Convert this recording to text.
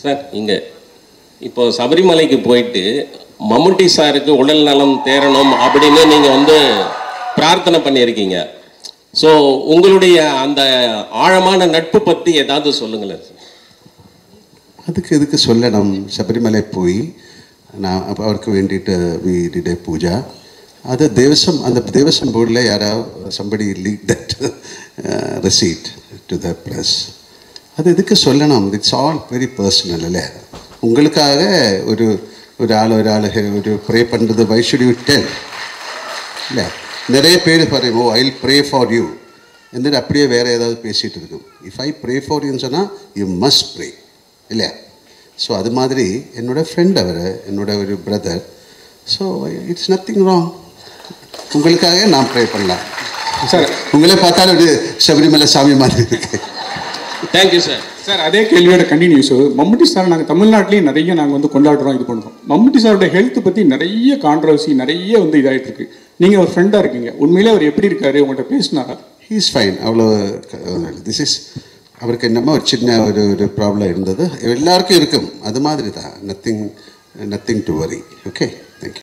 Sir இங்கே இப்போ சபரிமலைக்கு போயிட்டு மம்முட்டி சாருக்கு உடல் நலம் தேரணும் அப்படின்னு நீங்கள் வந்து பிரார்த்தனை பண்ணியிருக்கீங்க. ஸோ உங்களுடைய அந்த ஆழமான நட்பு பற்றி ஏதாவது சொல்லுங்களேன் சார். அதுக்கு எதுக்கு சொல்லணும்? சபரிமலை போய் நான் அவருக்கு வேண்டிட்டு வி டிட் ஏ பூஜா. அது தேவசம், அந்த தேவசம் போர்டில் யாராவது somebody leaked that receipt to the press. அது எதுக்கு சொல்லணும்? இட்ஸ் ஆல் வெரி பர்சனல் இல்லை? உங்களுக்காக ஒரு ஆள் ஒரு ப்ரே பண்ணுறது வை ஷுட் யூ டெல்? இல்லை, நிறைய பேர் பாருங்க, I will pray for you என்று அப்படியே வேறு ஏதாவது பேசிகிட்டு இருக்கும். இஃப் ஐ ப்ரே ஃபார் யூன்னு சொன்னால் யூ மஸ்ட் ப்ரே இல்லையா? ஸோ அது மாதிரி என்னோடய ஃப்ரெண்ட் அவர், என்னோட ஒரு brother. So it's nothing wrong. உங்களுக்காக நான் ப்ரே பண்ணலாம் சார். உங்களே பார்த்தாலும் ஒரு சபரிமலை சாமி மாதிரி இருக்கு. Thank you sir. சார் அதே கேள்வியோட கண்டினியூஸ். மம்முட்டி சார் நாங்கள் தமிழ்நாட்டிலேயே நிறைய நாங்கள் வந்து கொண்டாடுறோம், இது பண்ணுறோம். மம்முட்டி சாரோட ஹெல்த் பற்றி நிறைய கான்ட்ரவர்சி, நிறைய வந்து இதாகிட்டு இருக்கு. நீங்கள் ஒரு ஃப்ரெண்டாக இருக்கீங்க, உண்மையிலே அவர் எப்படி இருக்காரு, உங்கள்கிட்ட பேசினாரா? He is fine. அவ்வளோ திஸ் இஸ் அவருக்கு என்னமோ ஒரு சின்ன ஒரு ப்ராப்ளம் இருந்தது, எல்லாருக்கும் இருக்கும், அது மாதிரி தான். Nothing to worry. ஓகே.